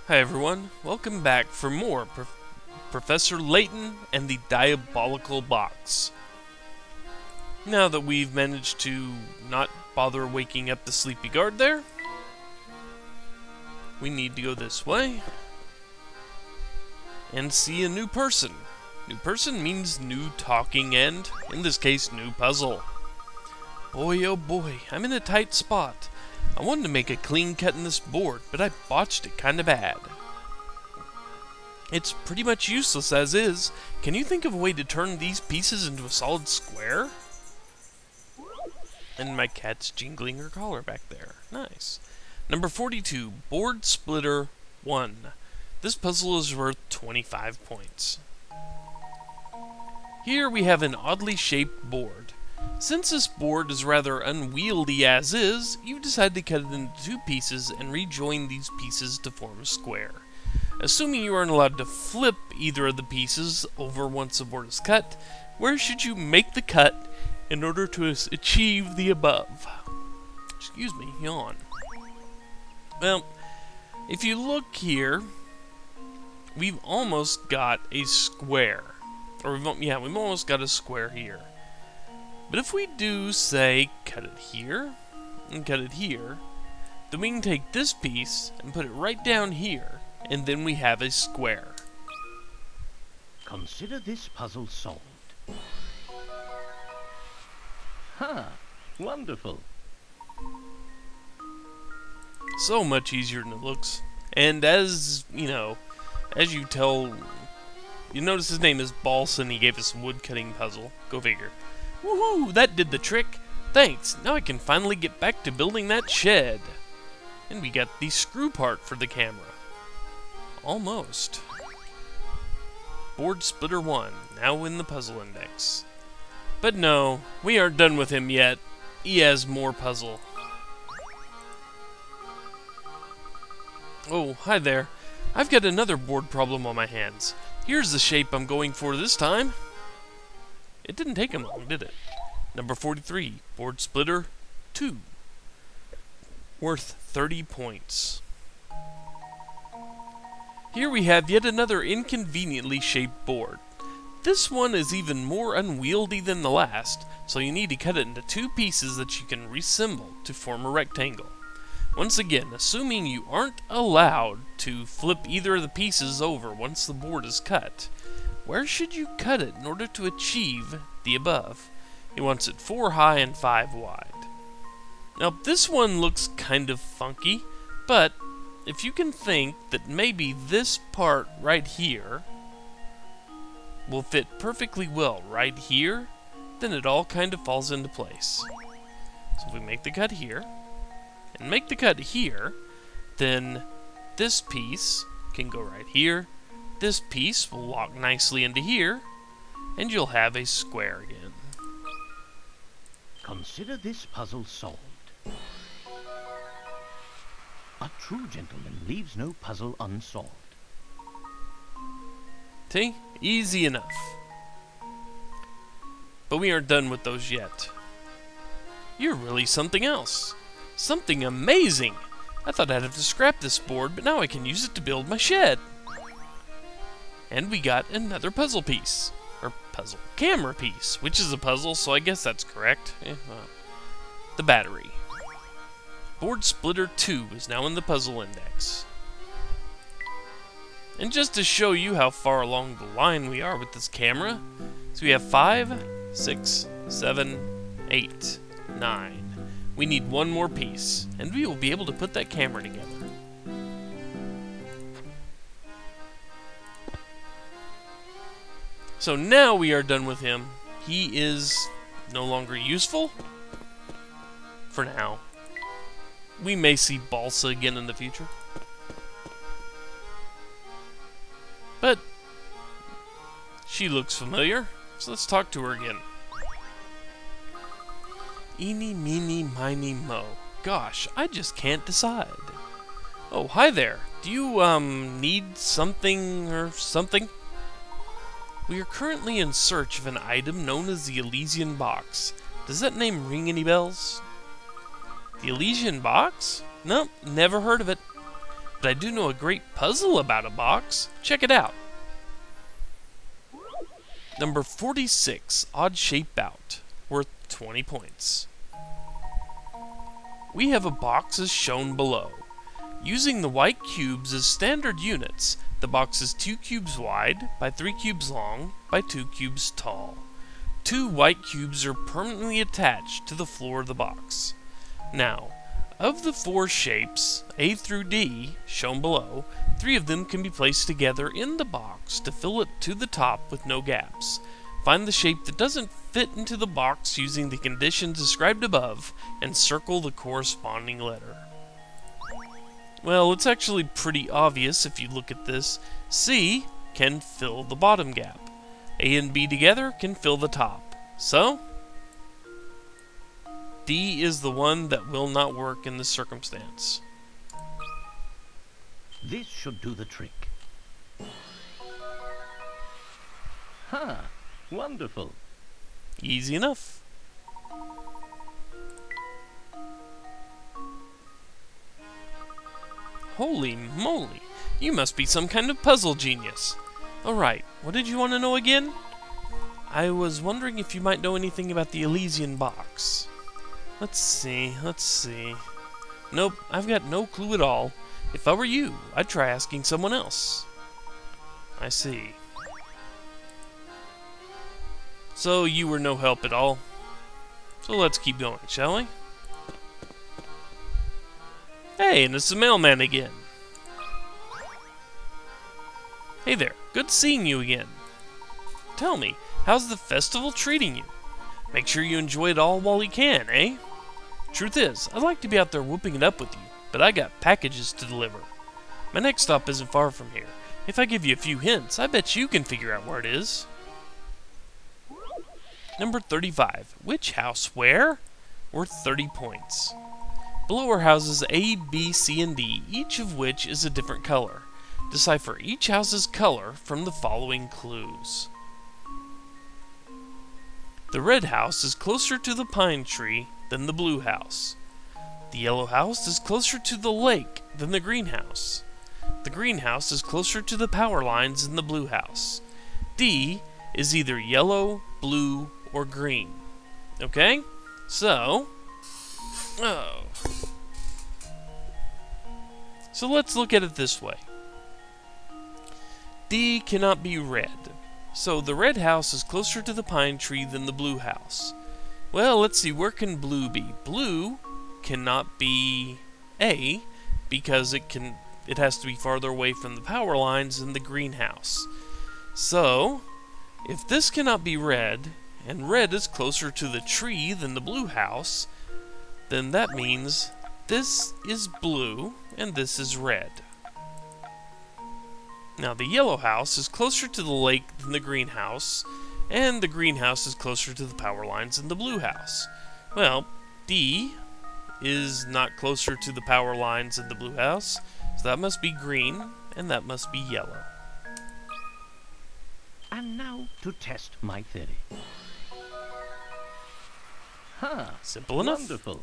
Hi everyone, welcome back for more Professor Layton and the Diabolical box. Now that we've managed to not bother waking up the sleepy guard there, we need to go this way and see a new person. New person means new talking and, in this case, new puzzle. Boy oh boy, I'm in a tight spot. I wanted to make a clean cut in this board, but I botched it kinda bad. It's pretty much useless as is. Can you think of a way to turn these pieces into a solid square? And my cat's jingling her collar back there. Nice. Number 42, Board Splitter 1. This puzzle is worth 25 points. Here we have an oddly shaped board. Since this board is rather unwieldy as is, you've decided to cut it into two pieces and rejoin these pieces to form a square. Assuming you aren't allowed to flip either of the pieces over once the board is cut, where should you make the cut in order to achieve the above? Excuse me, yawn. Well, if you look here, we've almost got a square. Or we've almost got a square here. But if we do, say, cut it here, and cut it here, then we can take this piece and put it right down here, and then we have a square. Consider this puzzle solved. Ha! Wonderful. So much easier than it looks. And as, as you tell, you notice his name is Balsa and he gave us a wood cutting puzzle. Go figure. Woohoo! That did the trick! Thanks! Now I can finally get back to building that shed! And we got the screw part for the camera. Almost. Board Splitter 1, now in the puzzle index. But no, we aren't done with him yet. He has more puzzle. Oh, hi there. I've got another board problem on my hands. Here's the shape I'm going for this time. It didn't take him long, did it? Number 43, Board Splitter 2. Worth 30 points. Here we have yet another inconveniently shaped board. This one is even more unwieldy than the last, so you need to cut it into two pieces that you can reassemble to form a rectangle. Once again, assuming you aren't allowed to flip either of the pieces over once the board is cut, where should you cut it in order to achieve the above? He wants it 4 high and 5 wide. Now this one looks kind of funky, but if you can think that maybe this part right here will fit perfectly well right here, then it all kind of falls into place. So if we make the cut here, and make the cut here, then this piece can go right here, this piece will lock nicely into here, and you'll have a square again. Consider this puzzle solved. A true gentleman leaves no puzzle unsolved. See? Easy enough. But we aren't done with those yet. You're really something else. Something amazing! I thought I'd have to scrap this board, but now I can use it to build my shed. And we got another puzzle piece. Or puzzle camera piece, which is a puzzle, so I guess that's correct. The battery. Board Splitter 2 is now in the puzzle index. And just to show you how far along the line we are with this camera, so we have 5, 6, 7, 8, 9. We need one more piece, and we will be able to put that camera together. So now we are done with him. He is no longer useful. For now. We may see Balsa again in the future. But she looks familiar, so let's talk to her again. Eeny, meeny, miny, mo. Gosh, I just can't decide. Oh, hi there. Do you, need something or something? We are currently in search of an item known as the Elysian Box. Does that name ring any bells? The Elysian Box? Nope, never heard of it. but I do know a great puzzle about a box. Check it out. Number 46, Odd Shape Bout, worth 20 points. We have a box as shown below. Using the white cubes as standard units, the box is 2 cubes wide, by 3 cubes long, by 2 cubes tall. 2 white cubes are permanently attached to the floor of the box. Now, of the 4 shapes, A through D, shown below, 3 of them can be placed together in the box to fill it to the top with no gaps. Find the shape that doesn't fit into the box using the conditions described above, and circle the corresponding letter. Well, it's actually pretty obvious if you look at this. C can fill the bottom gap. A and B together can fill the top. So, D is the one that will not work in this circumstance. This should do the trick. Ha! Wonderful. Easy enough. Holy moly, you must be some kind of puzzle genius. Alright, what did you want to know again? I was wondering if you might know anything about the Elysian box. Let's see. Nope, I've got no clue at all. If I were you, I'd try asking someone else. I see. So you were no help at all. So let's keep going, shall we? Hey, and it's the Mailman again. Hey there, good seeing you again. Tell me, how's the festival treating you? Make sure you enjoy it all while you can, eh? Truth is, I'd like to be out there whooping it up with you, but I got packages to deliver. My next stop isn't far from here. If I give you a few hints, I bet you can figure out where it is. Number 35, which house where? Worth 30 points. Below are houses A, B, C, and D, each of which is a different color. Decipher each house's color from the following clues. The red house is closer to the pine tree than the blue house. The yellow house is closer to the lake than the green house. The green house is closer to the power lines than the blue house. D is either yellow, blue, or green. Okay? So let's look at it this way. D cannot be red. So the red house is closer to the pine tree than the blue house. Well, let's see, where can blue be? Blue cannot be A because it has to be farther away from the power lines than the green house. So, if this cannot be red, and red is closer to the tree than the blue house, then that means this is blue and this is red. Now the yellow house is closer to the lake than the green house, and the green house is closer to the power lines than the blue house. Well, D is not closer to the power lines than the blue house, so that must be green, and that must be yellow. And now to test my theory. Ha! Simple enough. Wonderful.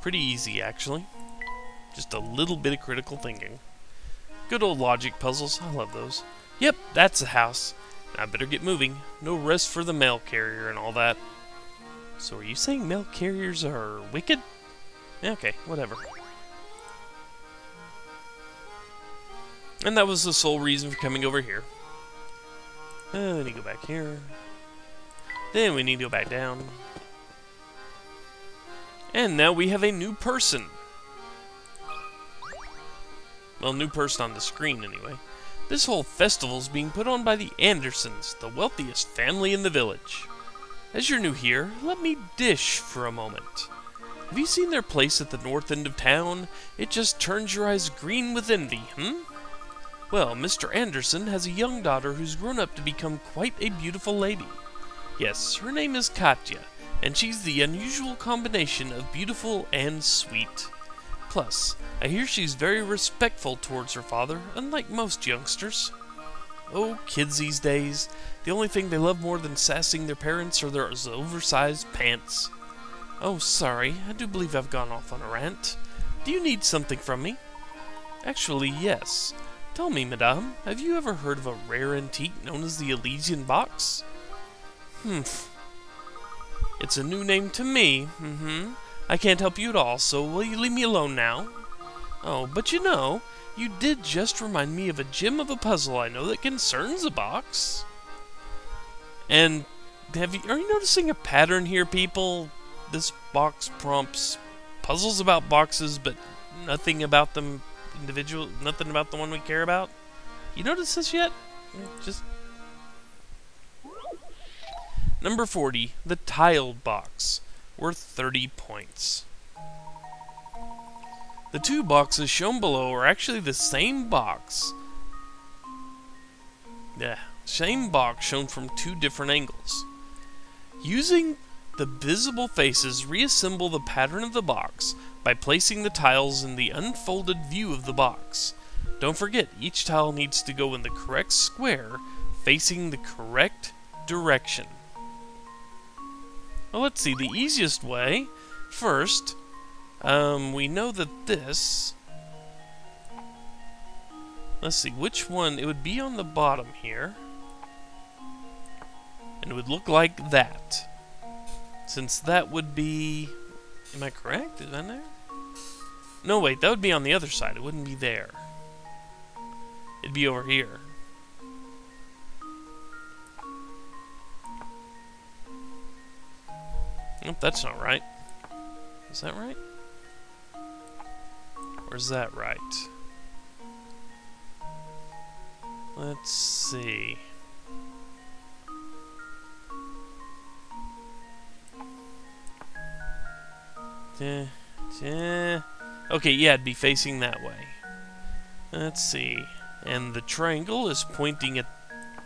Pretty easy, actually. Just a little bit of critical thinking. Good old logic puzzles, I love those. Yep, that's the house. I better get moving. No rest for the mail carrier and all that. So are you saying mail carriers are wicked? Okay, whatever. And that was the sole reason for coming over here. We need to go back here. Then we need to go back down. And now we have a new person. Well, new person on the screen, anyway. This whole festival is being put on by the Andersons, the wealthiest family in the village. As you're new here, let me dish for a moment. Have you seen their place at the north end of town? It just turns your eyes green with envy, Well, Mr. Anderson has a young daughter who's grown up to become quite a beautiful lady. Yes, her name is Katya, and she's the unusual combination of beautiful and sweet. Plus, I hear she's very respectful towards her father, unlike most youngsters. Oh, kids these days, the only thing they love more than sassing their parents are their oversized pants. Oh, sorry. I do believe I've gone off on a rant. Do you need something from me? Actually, yes. Tell me, madame, have you ever heard of a rare antique known as the Elysian box? It's a new name to me. I can't help you at all, so will you leave me alone now? Oh, but you know, you did just remind me of a gem of a puzzle I know that concerns a box. And are you noticing a pattern here, people? This box prompts puzzles about boxes, but nothing about them nothing about the one we care about. You notice this yet? Just Number 40, the tiled box, worth 30 points. The two boxes shown below are actually the same box. Same box shown from two different angles. Using the visible faces, reassemble the pattern of the box by placing the tiles in the unfolded view of the box. Don't forget, each tile needs to go in the correct square, facing the correct direction. Well, let's see, the easiest way. First, we know that this... Let's see, which one? It would be on the bottom here. And it would look like that. Since that would be... Am I correct? Is that there? No, wait, that would be on the other side. It wouldn't be there. It'd be over here. Nope, that's not right. Is that right? Or is that right? Let's see. Okay, yeah, it'd be facing that way. Let's see. And the triangle is pointing at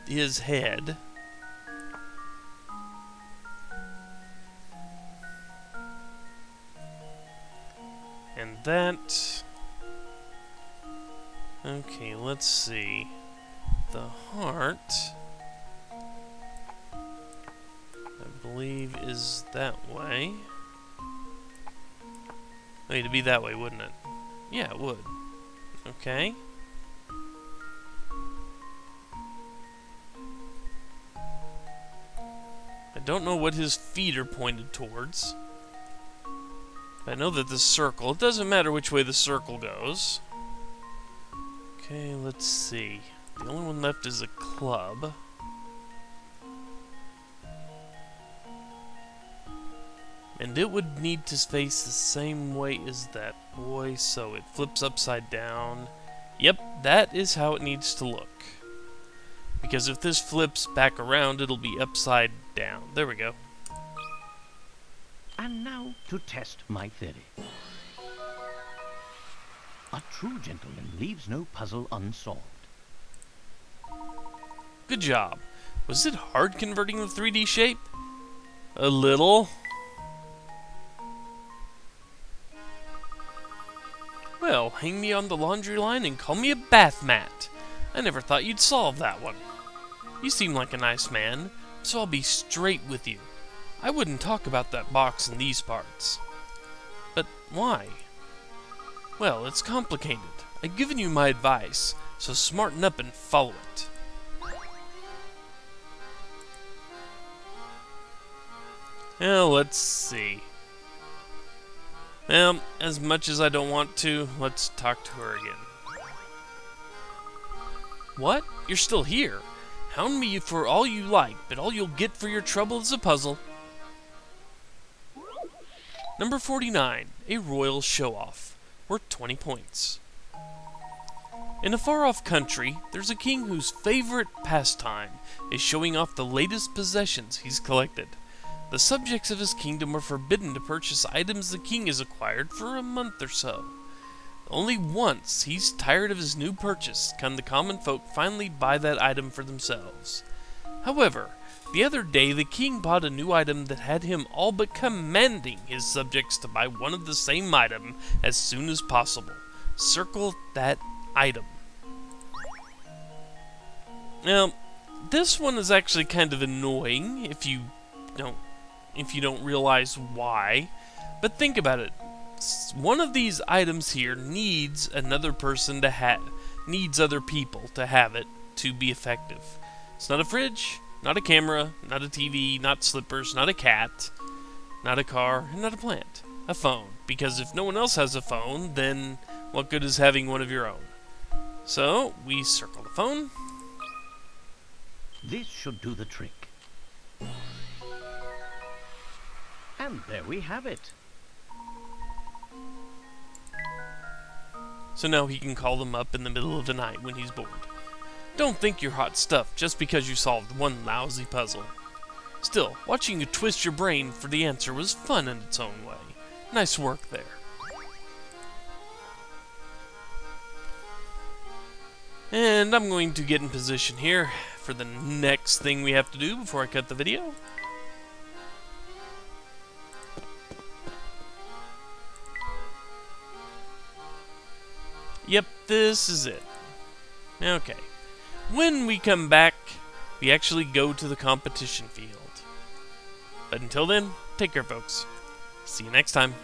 his head. And that... Okay, let's see. The heart, I believe, is that way. Oh, it'd be that way, wouldn't it? Yeah, it would. Okay. I don't know what his feet are pointed towards. But I know that the circle, it doesn't matter which way the circle goes. Okay, let's see. The only one left is a club. And it would need to face the same way as that boy, so it flips upside down. Yep, that is how it needs to look. Because if this flips back around, it'll be upside down. There we go. And now to test my theory. A true gentleman leaves no puzzle unsolved. Good job. Was it hard converting the 3D shape? A little. Well, hang me on the laundry line and call me a bath mat. I never thought you'd solve that one. You seem like a nice man, so I'll be straight with you. I wouldn't talk about that box in these parts. But why? Well, it's complicated. I've given you my advice, so smarten up and follow it. Well, let's see. Well, as much as I don't want to, let's talk to her again. What? You're still here? Hound me for all you like, but all you'll get for your trouble is a puzzle. Number 49, a royal show-off, worth 20 points. In a far-off country, there's a king whose favorite pastime is showing off the latest possessions he's collected. The subjects of his kingdom are forbidden to purchase items the king has acquired for a month or so. Only once he's tired of his new purchase can the common folk finally buy that item for themselves. However, the other day the king bought a new item that had him all but commanding his subjects to buy one of the same item as soon as possible. Circle that item. Now, this one is actually kind of annoying if you don't realize why. But think about it. One of these items here needs another person to have, needs other people to have it to be effective. It's not a fridge, not a camera, not a TV, not slippers, not a cat, not a car, and not a plant. A phone. Because if no one else has a phone, then what good is having one of your own? So, we circle the phone. This should do the trick. And there we have it. So now he can call them up in the middle of the night when he's bored. Don't think you're hot stuff just because you solved one lousy puzzle. Still, watching you twist your brain for the answer was fun in its own way. Nice work there. And I'm going to get in position here for the next thing we have to do before I cut the video. Yep, this is it. Okay. When we come back, we actually go to the competition field. But until then, take care, folks. See you next time.